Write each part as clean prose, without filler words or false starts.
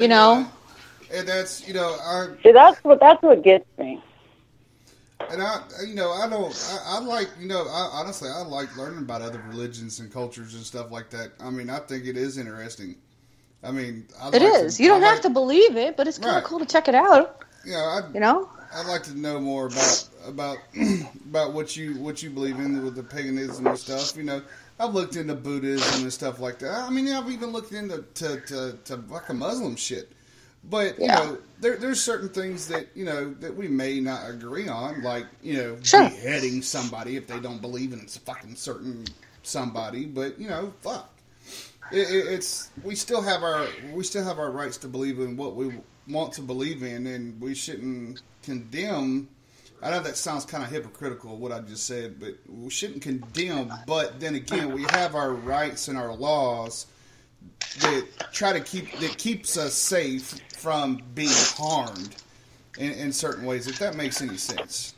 You You know, know? and that's, you know, See, that's what gets me. and I don't, I like, honestly, I like learning about other religions and cultures and stuff like that. I mean, I think it is interesting. I mean, It is. You don't have to believe it, but it's kind of Right. cool to check it out. You know? I'd like to know more about about what you believe in with the paganism and stuff. You know, I've looked into Buddhism and stuff like that. I mean, I've even looked into to like a Muslim shit. But you know, there's certain things that that we may not agree on, like beheading somebody if they don't believe in a fucking certain somebody. But fuck, it's we still have our rights to believe in what we want to believe in, and we shouldn't condemn. I know that sounds kind of hypocritical what I just said, but we shouldn't condemn. But then again, we have our rights and our laws that keeps us safe from being harmed in certain ways. If that makes any sense.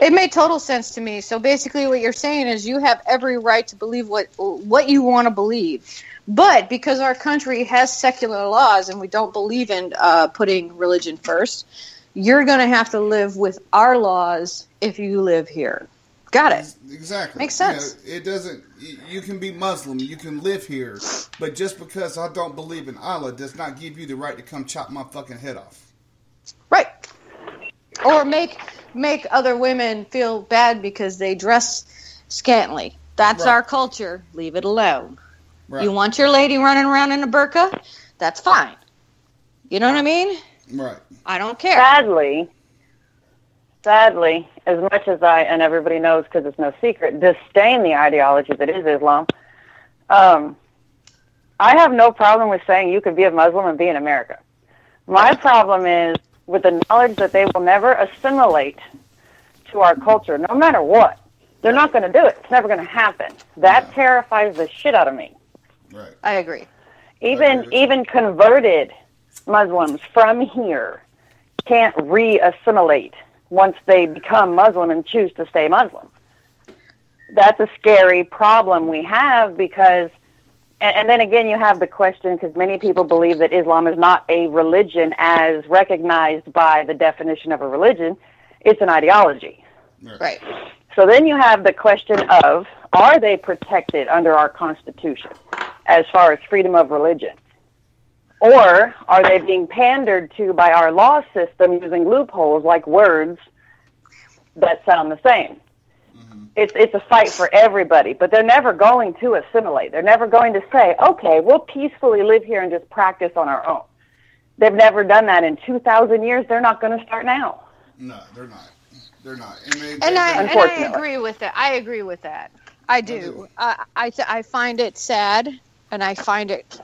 It made total sense to me. So basically what you're saying is you have every right to believe what you want to believe. But because our country has secular laws and we don't believe in putting religion first, you're going to have to live with our laws if you live here. Got it. Exactly. Makes sense. It doesn't. You can be Muslim, you can live here, but just because I don't believe in Allah does not give you the right to come chop my fucking head off. Right. Or make other women feel bad because they dress scantily. That's our culture. Leave it alone. Right. You want your lady running around in a burqa? That's fine. You know what I mean? Right. I don't care. Sadly, as much as I, and everybody knows because it's no secret, disdain the ideology that is Islam, I have no problem with saying you could be a Muslim and be in America. My problem is with the knowledge that they will never assimilate to our culture, no matter what. They're not going to do it. It's never going to happen. That terrifies the shit out of me. Right. I agree. Even converted Muslims from here can't re-assimilate once they become Muslim and choose to stay Muslim. That's a scary problem we have because, and then again you have the question, because many people believe that Islam is not a religion as recognized by the definition of a religion. It's an ideology. Right. So then you have the question of, are they protected under our Constitution as far as freedom of religion? Or are they being pandered to by our law system using loopholes like words that sound the same? Mm-hmm. It's a fight for everybody, but they're never going to assimilate. They're never going to say, okay, we'll peacefully live here and just practice on our own. They've never done that in 2,000 years. They're not going to start now. No, they're not. They're not. And I agree with that. I agree with that. I do. I find it sad. And I find it,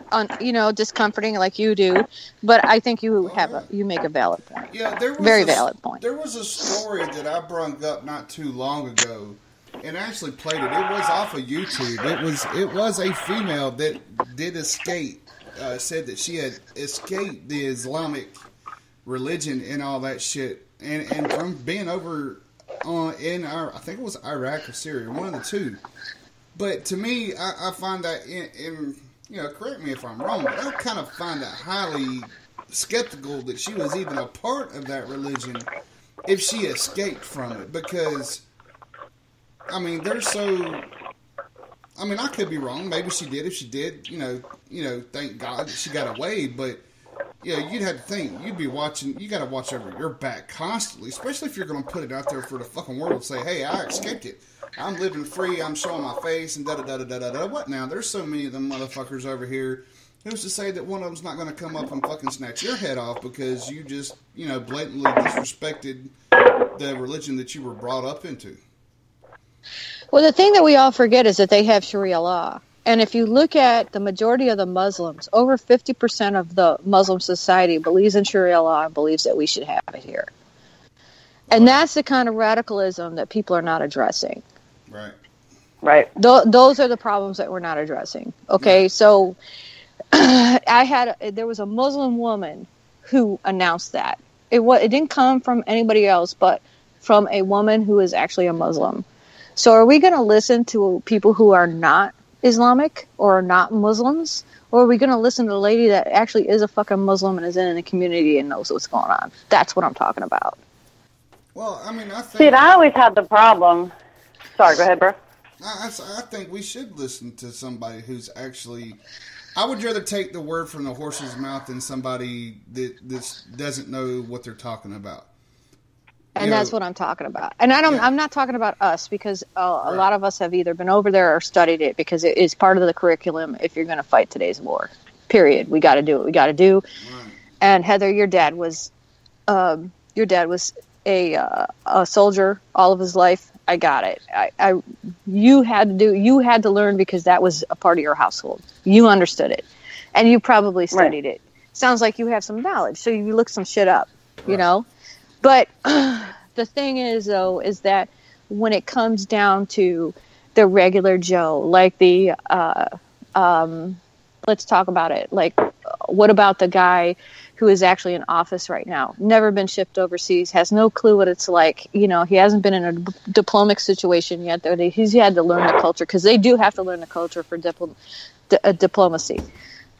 discomforting, like you do. But I think you make a valid point. Yeah, valid point. There was a story that I brung up not too long ago, and I actually played it. It was off of YouTube. It was a female that did escape. Said that she had escaped the Islamic religion and all that shit, and from being over in I think it was Iraq or Syria, one of the two. But to me, I find that in correct me if I'm wrong, but I kind of find that highly skeptical that she was even a part of that religion if she escaped from it. Because, I mean, I could be wrong. Maybe she did. If she did, thank God that she got away. But, you'd have to think, you got to watch over your back constantly, especially if you're going to put it out there for the fucking world to say, hey, I escaped it. I'm living free, I'm showing my face, and da-da-da-da-da-da. What now? There's so many of them motherfuckers over here. Who's to say that one of them's not going to come up and fucking snatch your head off because you just, blatantly disrespected the religion that you were brought up into? Well, the thing that we all forget is that they have Sharia law. And if you look at the majority of the Muslims, over 50% of the Muslim society believes in Sharia law and believes that we should have it here. And that's the kind of radicalism that people are not addressing. Right. Those are the problems that we're not addressing. Okay, so there was a Muslim woman who announced that. It didn't come from anybody else, but from a woman who is actually a Muslim. So are we going to listen to people who are not Islamic or not Muslims? Or are we going to listen to the lady that actually is a fucking Muslim and is in the community and knows what's going on? That's what I'm talking about. Well, I mean, I think... See, I always had the problem... Sorry, go ahead, bro. I think we should listen to somebody who's actually... I would rather take the word from the horse's mouth than somebody that doesn't know what they're talking about. And that's what I'm talking about. And I'm not talking about us, because a lot of us have either been over there or studied it, because it is part of the curriculum if you're going to fight today's war. Period. We got to do what we got to do. Right. And Heather, your dad was a soldier all of his life. I got it. You had to learn, because that was a part of your household. You understood it, and you probably studied it. Sounds like you have some knowledge, so you look some shit up, you know. But the thing is, though, is that when it comes down to the regular Joe, like the let's talk about it. Like, what about the guy who is actually in office right now, never been shipped overseas, has no clue what it's like. You know, he hasn't been in a diplomatic situation yet. He's had to learn the culture, because they do have to learn the culture for diplomacy.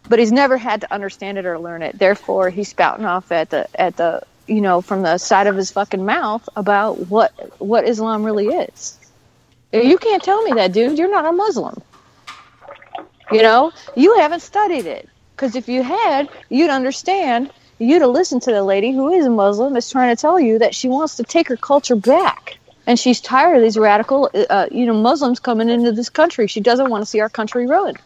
But he's never had to understand it or learn it. Therefore, he's spouting off at the you know, from the side of his fucking mouth about what Islam really is. You can't tell me that, dude. You're not a Muslim. You know, you haven't studied it. Because if you had, you'd understand. You'd have listened to the lady who is a Muslim, is trying to tell you that she wants to take her culture back. And she's tired of these radical, Muslims coming into this country. She doesn't want to see our country ruined.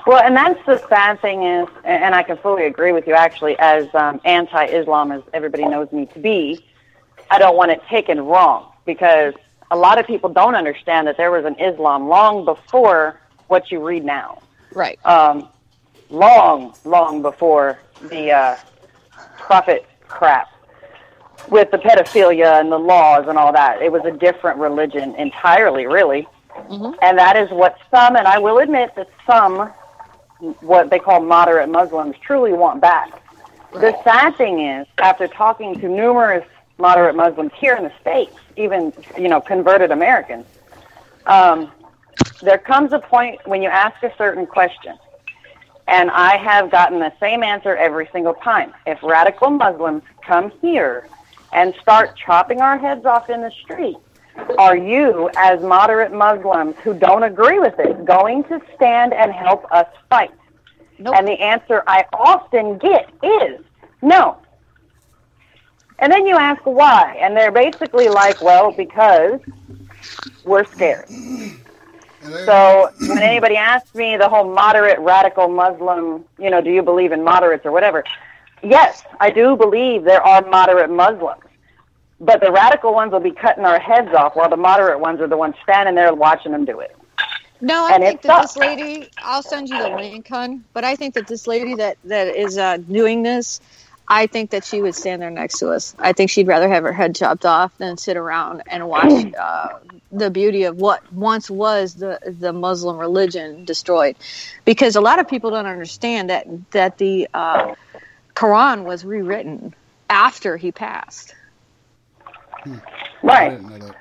Well, and that's the sad thing is, and I can fully agree with you, actually, as anti-Islam as everybody knows me to be, I don't want it taken wrong, because a lot of people don't understand that there was an Islam long before what you read now. Right. Long before the prophet crap with the pedophilia and the laws and all that. It was a different religion entirely, really. Mm-hmm. And that is what some, and I will admit that some, what they call moderate Muslims, truly want back. Right. The sad thing is, after talking to numerous moderate Muslims here in the States, even, converted Americans, there comes a point when you ask a certain question, and I have gotten the same answer every single time. If radical Muslims come here and start chopping our heads off in the street, are you, as moderate Muslims who don't agree with it, going to stand and help us fight? Nope. And the answer I often get is no. And then you ask why, and they're basically like, well, because we're scared. So when anybody asks me the whole moderate, radical Muslim, do you believe in moderates or whatever? Yes, I do believe there are moderate Muslims. But the radical ones will be cutting our heads off, while the moderate ones are the ones standing there watching them do it. No, I think that this lady, I'll send you the link, hon, but I think that this lady that is doing this, I think that she would stand there next to us. I think she'd rather have her head chopped off than sit around and watch the beauty of what once was the Muslim religion destroyed. Because a lot of people don't understand that the Quran was rewritten after he passed. Right. I didn't know that.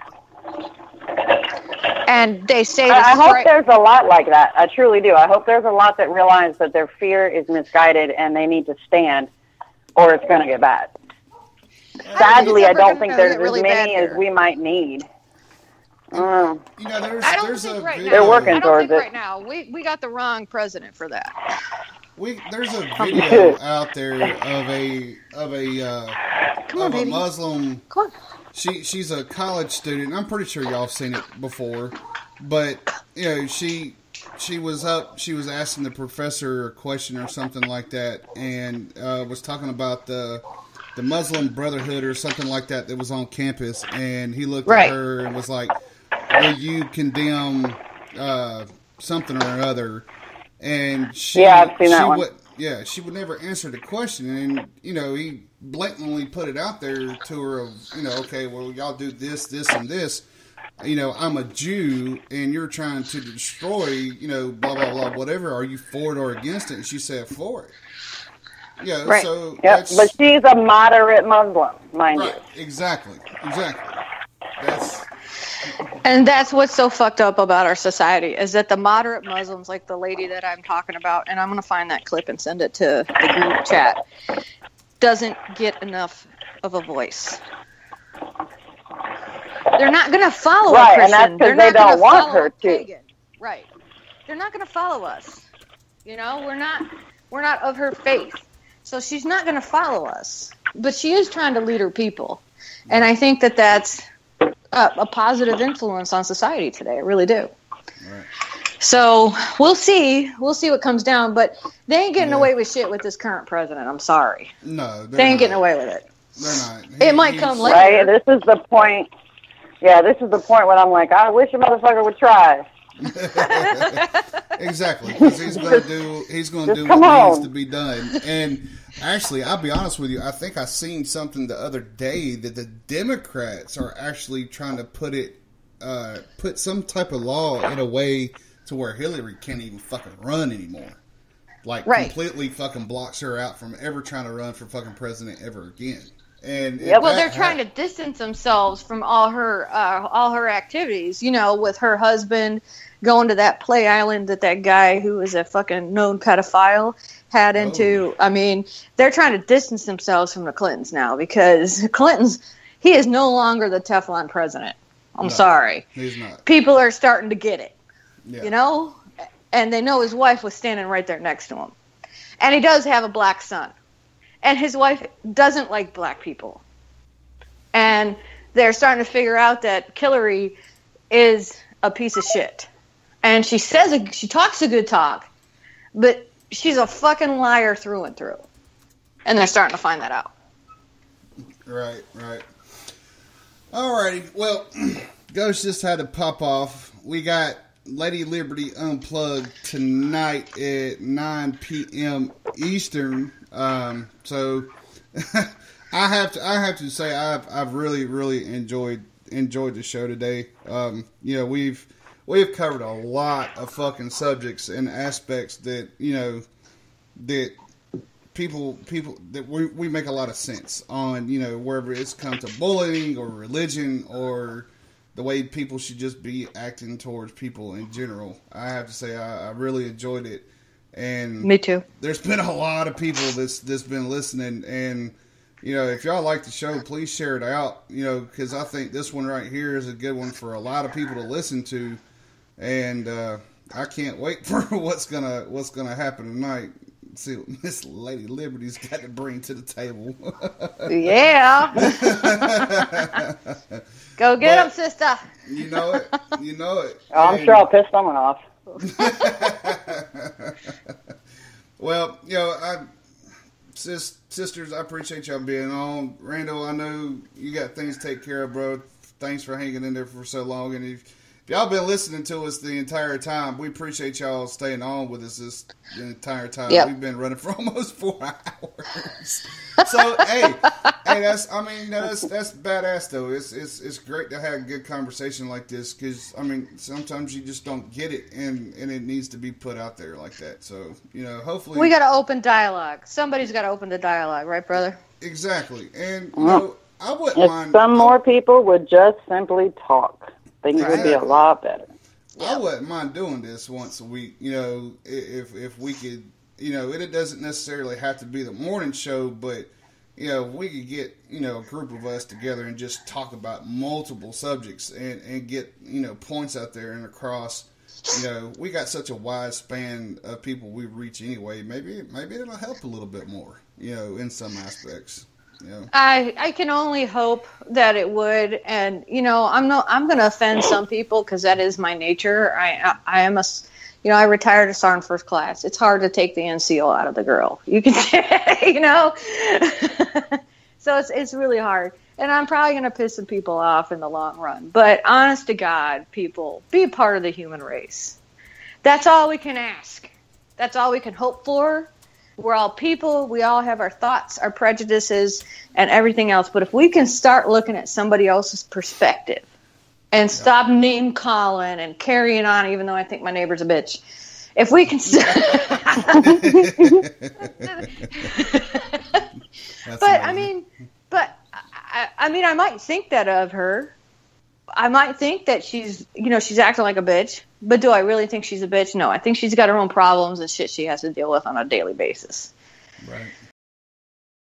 And they say I hope there's a lot like that. I truly do. I hope there's a lot that realize that their fear is misguided and they need to stand, or it's going to get bad. Sadly, I don't think there's as many as we might need. There's a video. They're working towards it right now. We got the wrong president for that. There's a video out there of a Muslim. Come on. She's a college student. I'm pretty sure y'all have seen it before, but she was up. She was asking the professor a question or something like that, and was talking about the Muslim Brotherhood or something like that was on campus. And he looked at her and was like, "Will you condemn something or other?" And I've seen that one. She would never answer the question, and he blatantly put it out there to her of, okay, well, y'all do this, this, and this. I'm a Jew, and you're trying to destroy, blah, blah, blah, whatever. Are you for it or against it? And she said for it. Yeah, right. So but she's a moderate Muslim, mind you. Exactly. And that's what's so fucked up about our society is that the moderate Muslims, like the lady that I'm talking about, and I'm going to find that clip and send it to the group chat, doesn't get enough of a voice. They're not going to follow a Christian. And that's because they don't want her to. Pagan. Right. They're not going to follow us. You know, we're not of her faith. So she's not going to follow us. But she is trying to lead her people. And I think that that's a positive influence on society today. I really do. Right. So we'll see. We'll see what comes down. But they ain't getting away with shit with this current president. I'm sorry. No. They ain't getting away with it. They're not. It might come later. Right. This is the point. Yeah, this is the point when I'm like, I wish a motherfucker would try. Exactly, because he's going to do what needs to be done. And actually, I'll be honest with you, I think I seen something the other day that the Democrats are actually trying to put some type of law in a way to where Hillary can't even fucking run anymore. Like, completely fucking blocks her out from ever trying to run for fucking president ever again. And they're trying to distance themselves from all her activities. You know, with her husband going to that play island that guy who was a fucking known pedophile had into. I mean, they're trying to distance themselves from the Clintons now because he is no longer the Teflon president. I'm sorry. He's not. People are starting to get it. Yeah. You know, and they know his wife was standing right there next to him, and he does have a black son. And his wife doesn't like black people. And they're starting to figure out that Hillary is a piece of shit. And she talks a good talk, but she's a fucking liar through and through. And they're starting to find that out. Right. Alrighty. Well, Ghost just had to pop off. We got Lady Liberty Unplugged tonight at 9 p.m. Eastern. So I have to say I've really enjoyed the show today. You know, we've covered a lot of fucking subjects and aspects that, you know, that people that we make a lot of sense on, you know, wherever it's come to bullying or religion or the way people should just be acting towards people in general. I have to say I really enjoyed it. And me too. There's been a lot of people that's been listening, and you know, if y'all like the show, please share it out. You know, because I think this one right here is a good one for a lot of people to listen to, and I can't wait for what's gonna happen tonight. See what Miss Lady Liberty's got to bring to the table. Yeah. Go get them, sister. You know it. Oh, I'm sure I'll piss someone off. Well, you know, sisters, I appreciate y'all being on. Randall, I know you got things to take care of, bro. Thanks for hanging in there for so long. And if y'all been listening to us the entire time, we appreciate y'all staying on with us the entire time. Yep. We've been running for almost 4 hours. So hey, that's badass though. It's great to have a good conversation like this because I mean sometimes you just don't get it and it needs to be put out there like that. So you know, hopefully we got to open dialogue. Somebody's got to open the dialogue, right, brother? Exactly. And you know, I wouldn't mind. Some more people would just simply talk. Things would be a lot better. I wouldn't mind doing this once a week. You know, if we could. You know, it doesn't necessarily have to be the morning show, but, you know, we could get, you know, a group of us together and just talk about multiple subjects and get, you know, points out there and across. You know, we got such a wide span of people we reach anyway. Maybe it'll help a little bit more, you know, in some aspects. You know. I can only hope that it would. And, you know, I'm going to offend some people because that is my nature. I am you know, I retired a sergeant first class. It's hard to take the NCO out of the girl. You can, you know. So it's really hard. And I'm probably going to piss some people off in the long run. But honest to God, people, be a part of the human race. That's all we can ask. That's all we can hope for. We're all people. We all have our thoughts, our prejudices, and everything else. But if we can start looking at somebody else's perspective, and stop name calling and carrying on, even though I think my neighbor's a bitch. If we can, I might think that of her, I might think that she's acting like a bitch, but do I really think she's a bitch? No, I think she's got her own problems and shit she has to deal with on a daily basis. Right.